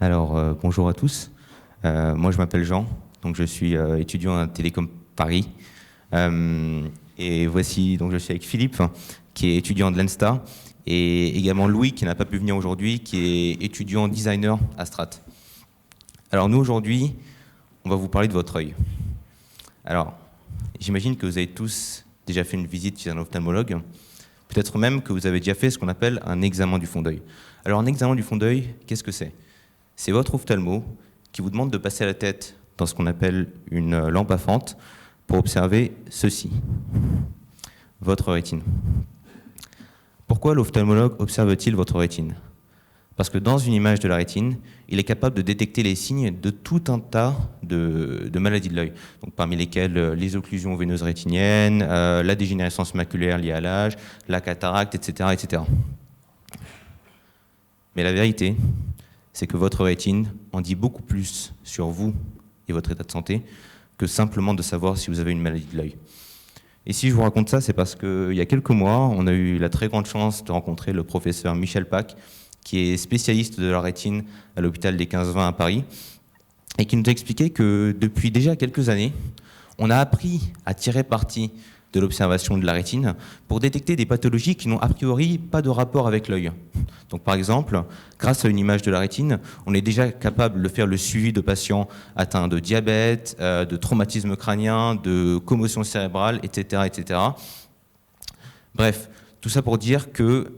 Bonjour à tous. Moi, je m'appelle Jean, donc je suis étudiant à Télécom Paris. Et voici, donc je suis avec Philippe, qui est étudiant de l'ENSTA, et également Louis, qui n'a pas pu venir aujourd'hui, qui est étudiant designer à Strat. Alors nous, aujourd'hui, on va vous parler de votre œil. Alors, j'imagine que vous avez tous déjà fait une visite chez un ophtalmologue, peut-être même que vous avez déjà fait ce qu'on appelle un examen du fond d'œil. Alors, un examen du fond d'œil, qu'est-ce que c'est ? C'est votre ophtalmo qui vous demande de passer la tête dans ce qu'on appelle une lampe à fente pour observer ceci, votre rétine. Pourquoi l'ophtalmologue observe-t-il votre rétine ? Parce que dans une image de la rétine, il est capable de détecter les signes de tout un tas de maladies de l'œil, donc parmi lesquelles les occlusions veineuses rétiniennes, la dégénérescence maculaire liée à l'âge, la cataracte, etc., etc. Mais la vérité, c'est que votre rétine en dit beaucoup plus sur vous et votre état de santé que simplement de savoir si vous avez une maladie de l'œil. Et si je vous raconte ça, c'est parce qu'il y a quelques mois, on a eu la très grande chance de rencontrer le professeur Michel Pack, qui est spécialiste de la rétine à l'hôpital des 15-20 à Paris, et qui nous a expliqué que depuis déjà quelques années, on a appris à tirer parti de l'observation de la rétine pour détecter des pathologies qui n'ont a priori pas de rapport avec l'œil. Donc par exemple, grâce à une image de la rétine, on est déjà capable de faire le suivi de patients atteints de diabète, de traumatisme crânien, de commotion cérébrale, etc., etc. Bref, tout ça pour dire que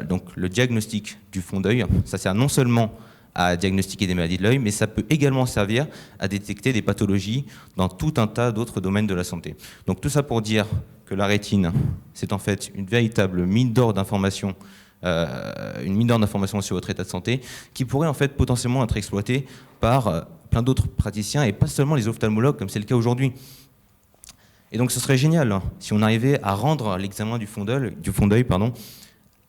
donc le diagnostic du fond d'œil, ça sert non seulement à diagnostiquer des maladies de l'œil, mais ça peut également servir à détecter des pathologies dans tout un tas d'autres domaines de la santé. Donc tout ça pour dire que la rétine, c'est en fait une véritable mine d'or d'informations, sur votre état de santé, qui pourrait en fait potentiellement être exploitée par plein d'autres praticiens et pas seulement les ophtalmologues comme c'est le cas aujourd'hui. Et donc ce serait génial si on arrivait à rendre l'examen du fond d'œil,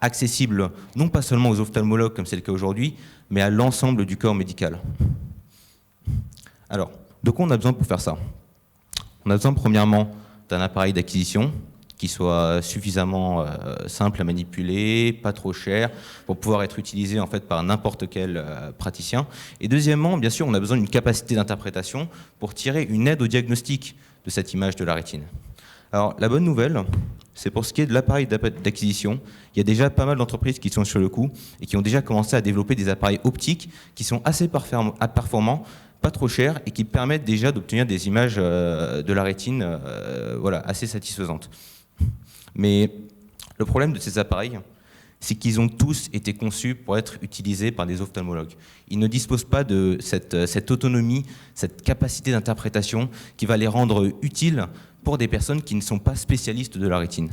accessible non pas seulement aux ophtalmologues comme c'est le cas aujourd'hui, mais à l'ensemble du corps médical. Alors, de quoi on a besoin pour faire ça ? On a besoin premièrement d'un appareil d'acquisition qui soit suffisamment simple à manipuler, pas trop cher, pour pouvoir être utilisé en fait par n'importe quel praticien. Et deuxièmement, bien sûr, on a besoin d'une capacité d'interprétation pour tirer une aide au diagnostic de cette image de la rétine. Alors, la bonne nouvelle, c'est pour ce qui est de l'appareil d'acquisition, il y a déjà pas mal d'entreprises qui sont sur le coup et qui ont déjà commencé à développer des appareils optiques qui sont assez performants, pas trop chers et qui permettent déjà d'obtenir des images de la rétine assez satisfaisantes. Mais le problème de ces appareils, c'est qu'ils ont tous été conçus pour être utilisés par des ophtalmologues. Ils ne disposent pas de cette autonomie, cette capacité d'interprétation qui va les rendre utiles pour des personnes qui ne sont pas spécialistes de la rétine.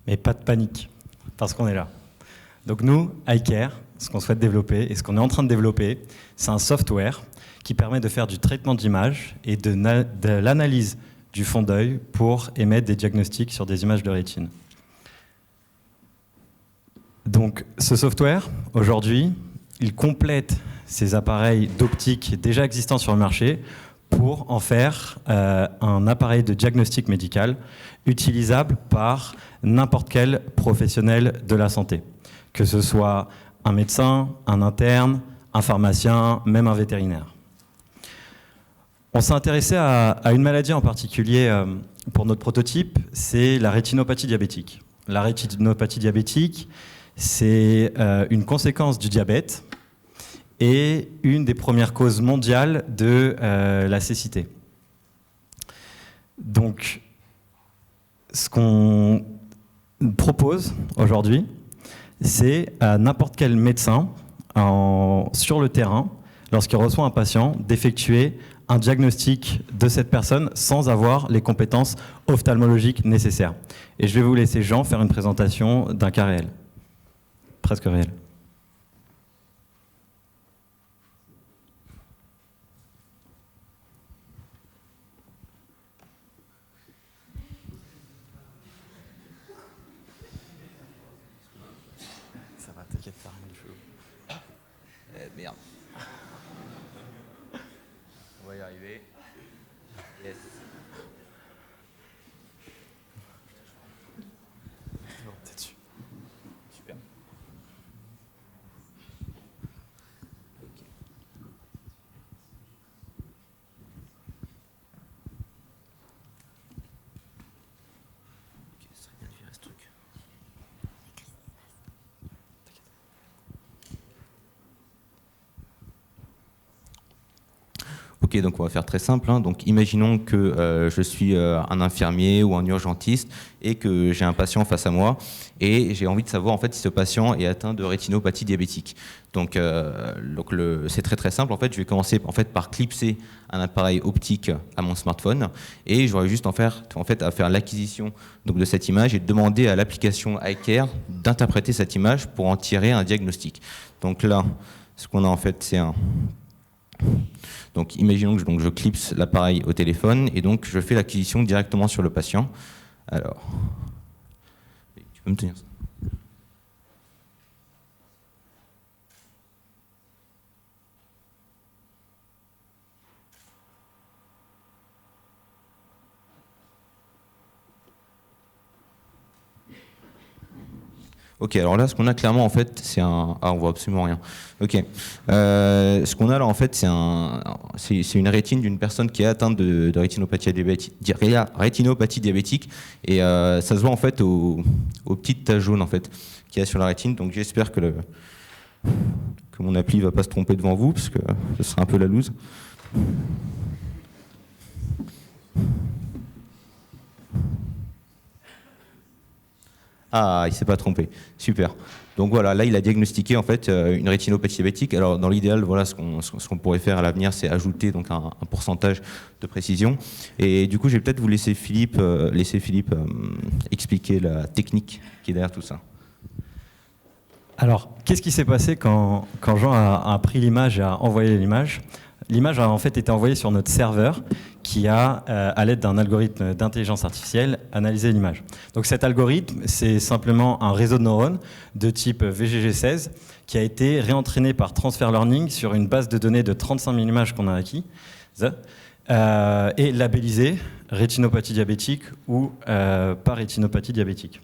Mais pas de panique, parce qu'on est là. Donc nous, iCare, ce qu'on souhaite développer et ce qu'on est en train de développer, c'est un software qui permet de faire du traitement d'image et de l'analyse du fond d'œil pour émettre des diagnostics sur des images de rétine. Donc ce software, aujourd'hui, il complète ces appareils d'optique déjà existants sur le marché pour en faire un appareil de diagnostic médical utilisable par n'importe quel professionnel de la santé, que ce soit un médecin, un interne, un pharmacien, même un vétérinaire. On s'est intéressé à une maladie en particulier pour notre prototype, c'est la rétinopathie diabétique. La rétinopathie diabétique, c'est une conséquence du diabète et une des premières causes mondiales de la cécité. Donc, ce qu'on propose aujourd'hui, c'est à n'importe quel médecin sur le terrain, lorsqu'il reçoit un patient, d'effectuer un diagnostic de cette personne sans avoir les compétences ophtalmologiques nécessaires. Et je vais vous laisser Jean faire une présentation d'un cas réel. Presque réel. Ça va, t'inquiète pas, rien de chaud. Merde. On va y arriver. Yes. Bon, t'es dessus. Super. Ok, donc on va faire très simple. Hein. Donc imaginons que je suis un infirmier ou un urgentiste et que j'ai un patient face à moi et j'ai envie de savoir en fait si ce patient est atteint de rétinopathie diabétique. Donc c'est très très simple. En fait, je vais commencer en fait par clipser un appareil optique à mon smartphone et j'aurai juste à faire l'acquisition donc de cette image et demander à l'application iCare d'interpréter cette image pour en tirer un diagnostic. Donc là, ce qu'on a en fait, c'est un... Donc imaginons que je clipse l'appareil au téléphone et donc je fais l'acquisition directement sur le patient. Alors, tu peux me tenir ça ? Ok, alors là, ce qu'on a clairement, en fait, c'est un... Ah, on voit absolument rien. Ok. Ce qu'on a là, en fait, c'est une rétine d'une personne qui est atteinte de rétinopathie diabétique. Et ça se voit, en fait, aux petites taches jaunes, en fait, qu'il y a sur la rétine. Donc, j'espère que mon appli ne va pas se tromper devant vous, parce que ce serait un peu la loose. Ah, il ne s'est pas trompé. Super. Donc voilà, là, il a diagnostiqué en fait une rétinopathie diabétique. Alors dans l'idéal, voilà, ce qu'on pourrait faire à l'avenir, c'est ajouter donc un pourcentage de précision. Et du coup, je vais peut-être vous laisser Philippe expliquer la technique qui est derrière tout ça. Alors, qu'est-ce qui s'est passé quand Jean a pris l'image et a envoyé l'image ? L'image a en fait été envoyée sur notre serveur qui a, à l'aide d'un algorithme d'intelligence artificielle, analysé l'image. Donc cet algorithme, c'est simplement un réseau de neurones de type VGG16 qui a été réentraîné par transfer learning sur une base de données de 35 000 images qu'on a acquis et labellisé rétinopathie diabétique ou pas rétinopathie diabétique.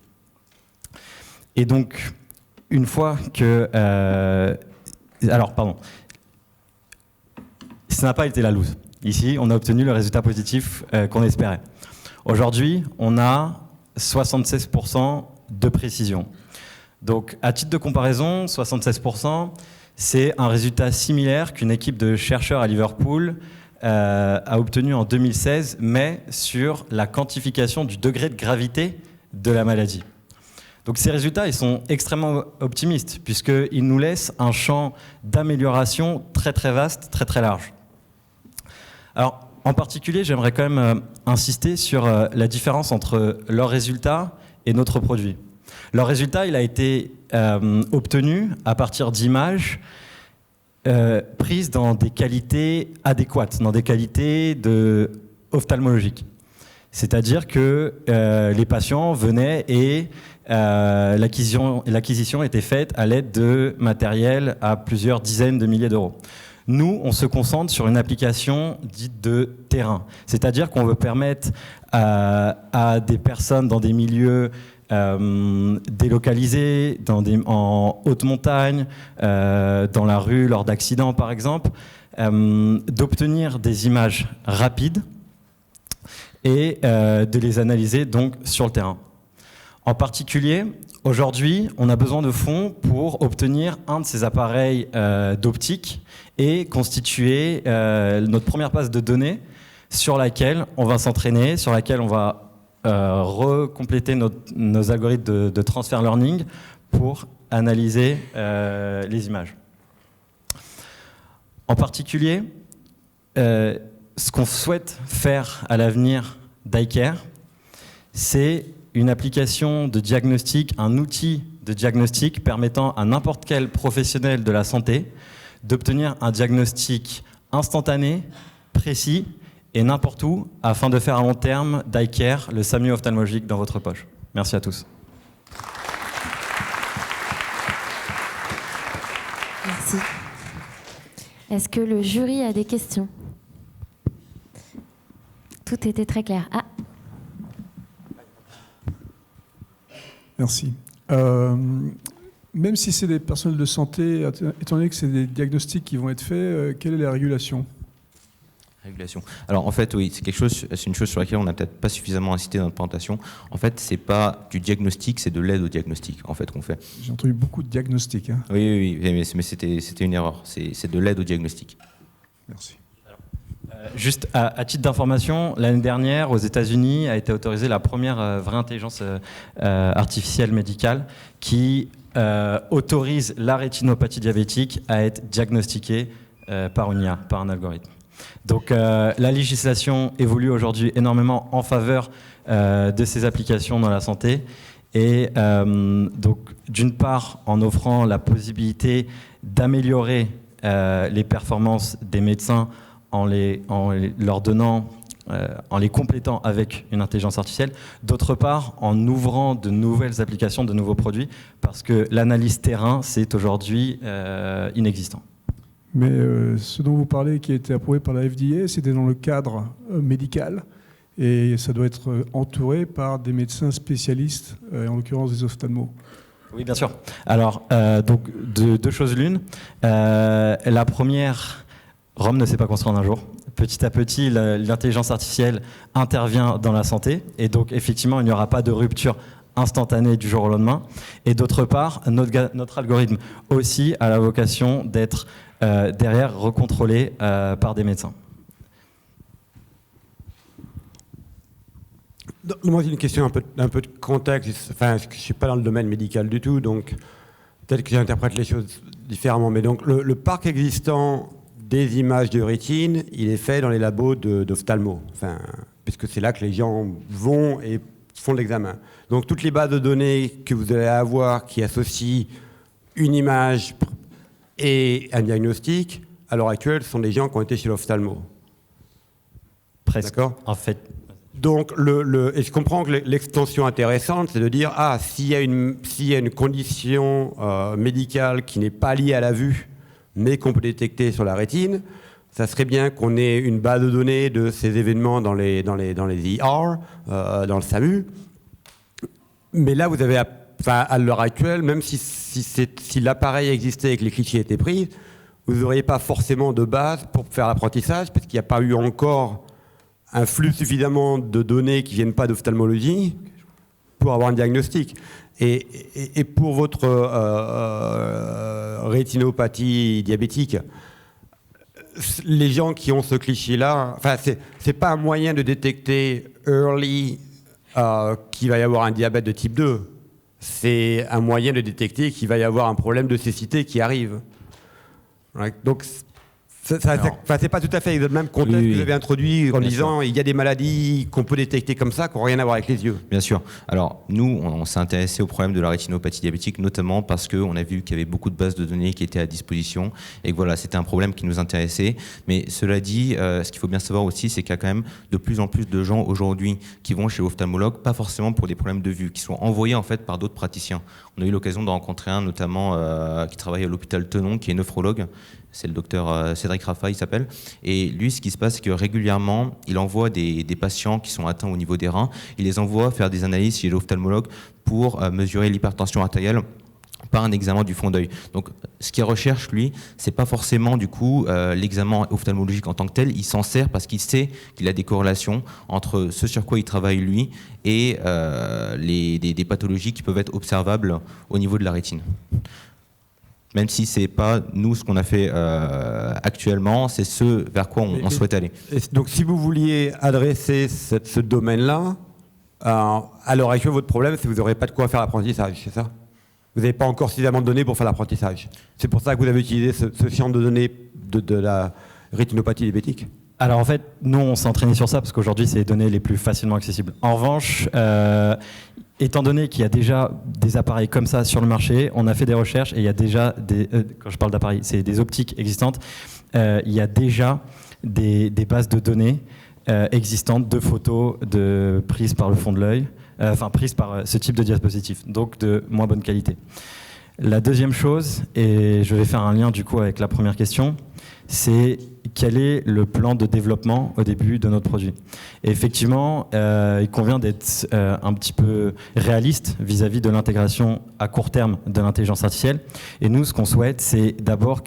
Et donc, une fois que... ça n'a pas été la loose. Ici, on a obtenu le résultat positif qu'on espérait. Aujourd'hui, on a 76% de précision. Donc, à titre de comparaison, 76%, c'est un résultat similaire qu'une équipe de chercheurs à Liverpool a obtenu en 2016, mais sur la quantification du degré de gravité de la maladie. Donc ces résultats, ils sont extrêmement optimistes, puisqu'ils nous laissent un champ d'amélioration très très vaste, très très large. Alors, en particulier, j'aimerais quand même insister sur la différence entre leurs résultats et notre produit. Leur résultat, il a été obtenu à partir d'images prises dans des qualités adéquates, dans des qualités ophtalmologiques. C'est-à-dire que les patients venaient et l'acquisition était faite à l'aide de matériel à plusieurs dizaines de milliers d'euros. Nous, on se concentre sur une application dite de terrain. C'est-à-dire qu'on veut permettre à des personnes dans des milieux délocalisés, en haute montagne, dans la rue, lors d'accidents par exemple, d'obtenir des images rapides et de les analyser donc sur le terrain. En particulier, aujourd'hui, on a besoin de fonds pour obtenir un de ces appareils d'optique et constituer notre première base de données sur laquelle on va s'entraîner, sur laquelle on va recompléter nos algorithmes de transfer learning pour analyser les images. En particulier, ce qu'on souhaite faire à l'avenir d'iCare, c'est une application de diagnostic, un outil de diagnostic permettant à n'importe quel professionnel de la santé d'obtenir un diagnostic instantané, précis et n'importe où, afin de faire à long terme d'iCare le SAMU ophtalmologique dans votre poche. Merci à tous. Merci. Est-ce que le jury a des questions ? Tout était très clair. Ah. Merci. Même si c'est des personnels de santé, étant donné que c'est des diagnostics qui vont être faits, quelle est la régulation ? Régulation. Alors en fait, oui, c'est une chose sur laquelle on n'a peut-être pas suffisamment insisté dans notre présentation. En fait, c'est pas du diagnostic, c'est de l'aide au diagnostic en fait qu'on fait. J'ai entendu beaucoup de diagnostics. Hein. Oui, mais c'était une erreur. C'est de l'aide au diagnostic. Merci. Alors, Juste à titre d'information, l'année dernière, aux États-Unis, a été autorisée la première vraie intelligence artificielle médicale qui autorise la rétinopathie diabétique à être diagnostiquée par une IA, par un algorithme. Donc la législation évolue aujourd'hui énormément en faveur de ces applications dans la santé. Et donc, d'une part, en offrant la possibilité d'améliorer les performances des médecins en leur donnant, en les complétant avec une intelligence artificielle. D'autre part, en ouvrant de nouvelles applications, de nouveaux produits, parce que l'analyse terrain, c'est aujourd'hui inexistant. Mais ce dont vous parlez, qui a été approuvé par la FDA, c'était dans le cadre médical. Et ça doit être entouré par des médecins spécialistes, en l'occurrence des ophtalmos. Oui, bien sûr. Alors, donc, deux choses l'une. La première, Rome ne s'est pas construit en un jour. Petit à petit, l'intelligence artificielle intervient dans la santé. Et donc, effectivement, il n'y aura pas de rupture instantanée du jour au lendemain. Et d'autre part, notre algorithme aussi a la vocation d'être derrière recontrôlé par des médecins. Moi, j'ai une question un peu de contexte. Enfin, je ne suis pas dans le domaine médical du tout, donc peut-être que j'interprète les choses différemment. Mais donc, le parc existant des images de rétine, il est fait dans les labos d'ophtalmo, enfin, puisque c'est là que les gens vont et font l'examen. Donc, toutes les bases de données que vous allez avoir qui associent une image et un diagnostic, à l'heure actuelle, sont des gens qui ont été chez l'ophtalmo. Presque. D'accord ? En fait. Donc, et je comprends que l'extension intéressante, c'est de dire, s'il y a une condition médicale qui n'est pas liée à la vue, mais qu'on peut détecter sur la rétine, ça serait bien qu'on ait une base de données de ces événements dans les ER, dans le SAMU. Mais là, vous avez, à l'heure actuelle, même si l'appareil existait et que les clichés étaient pris, vous n'auriez pas forcément de base pour faire l'apprentissage, parce qu'il n'y a pas eu encore un flux suffisamment de données qui ne viennent pas d'ophtalmologie pour avoir un diagnostic. Et pour votre rétinopathie diabétique, les gens qui ont ce cliché-là, enfin, c'est pas un moyen de détecter early qu'il va y avoir un diabète de type 2. C'est un moyen de détecter qu'il va y avoir un problème de cécité qui arrive. Donc, c'est pas tout à fait le même contexte que vous avez introduit en disant il y a des maladies qu'on peut détecter comme ça, qui n'ont rien à voir avec les yeux. Bien sûr. Alors, nous, on s'est intéressé au problème de la rétinopathie diabétique, notamment parce qu'on a vu qu'il y avait beaucoup de bases de données qui étaient à disposition et que voilà, c'était un problème qui nous intéressait. Mais cela dit, ce qu'il faut bien savoir aussi, c'est qu'il y a quand même de plus en plus de gens aujourd'hui qui vont chez l'ophtalmologue, pas forcément pour des problèmes de vue, qui sont envoyés en fait par d'autres praticiens. On a eu l'occasion de rencontrer un, notamment, qui travaille à l'hôpital Tenon, qui est nephrologue. C'est le docteur Cédric Raffa, il s'appelle. Et lui, ce qui se passe, c'est que régulièrement, il envoie des patients qui sont atteints au niveau des reins, il les envoie faire des analyses chez l'ophtalmologue pour mesurer l'hypertension artérielle par un examen du fond d'œil. Donc, ce qu'il recherche, lui, c'est pas forcément, du coup, l'examen ophtalmologique en tant que tel. Il s'en sert parce qu'il sait qu'il a des corrélations entre ce sur quoi il travaille, lui, et des pathologies qui peuvent être observables au niveau de la rétine. Même si c'est pas nous ce qu'on a fait actuellement, c'est ce vers quoi on souhaite aller. Donc si vous vouliez adresser ce domaine-là, à l'heure actuelle, votre problème, c'est que vous n'aurez pas de quoi faire l'apprentissage, c'est ça ? Vous n'avez pas encore suffisamment de données pour faire l'apprentissage. C'est pour ça que vous avez utilisé ce champ de données de la rétinopathie diabétique ? Alors en fait, nous on s'est entraîné sur ça parce qu'aujourd'hui c'est les données les plus facilement accessibles. En revanche, étant donné qu'il y a déjà des appareils comme ça sur le marché, on a fait des recherches et il y a déjà quand je parle d'appareils, c'est des optiques existantes. Il y a déjà des bases de données existantes de photos prises par le fond de l'œil, prises par ce type de diapositif, donc de moins bonne qualité. La deuxième chose, et je vais faire un lien du coup avec la première question, c'est quel est le plan de développement au début de notre produit. Et effectivement, il convient d'être un petit peu réaliste vis-à-vis de l'intégration à court terme de l'intelligence artificielle. Et nous, ce qu'on souhaite, c'est d'abord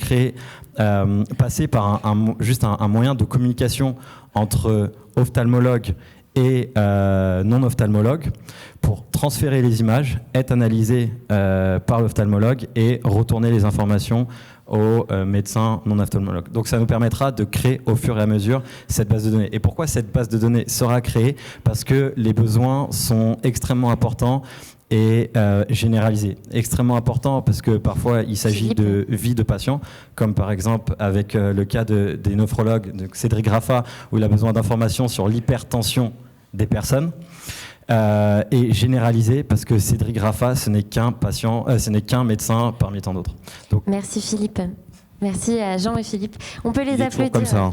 passer par juste un moyen de communication entre ophtalmologues et non ophtalmologues pour transférer les images, être analysées par l'ophtalmologue et retourner les informations aux médecins non ophtalmologues. Donc ça nous permettra de créer au fur et à mesure cette base de données. Et pourquoi cette base de données sera créée? Parce que les besoins sont extrêmement importants et généralisés. Extrêmement important parce que parfois il s'agit de vie de patients, comme par exemple avec le cas des néphrologues, de Cédric Graffa, où il a besoin d'informations sur l'hypertension des personnes. Et généralisé parce que Cédric Graffa, ce n'est qu'un patient, ce n'est qu'un médecin parmi tant d'autres. Donc, merci Philippe. Merci à Jean et Philippe. On peut les applaudir. Comme ça.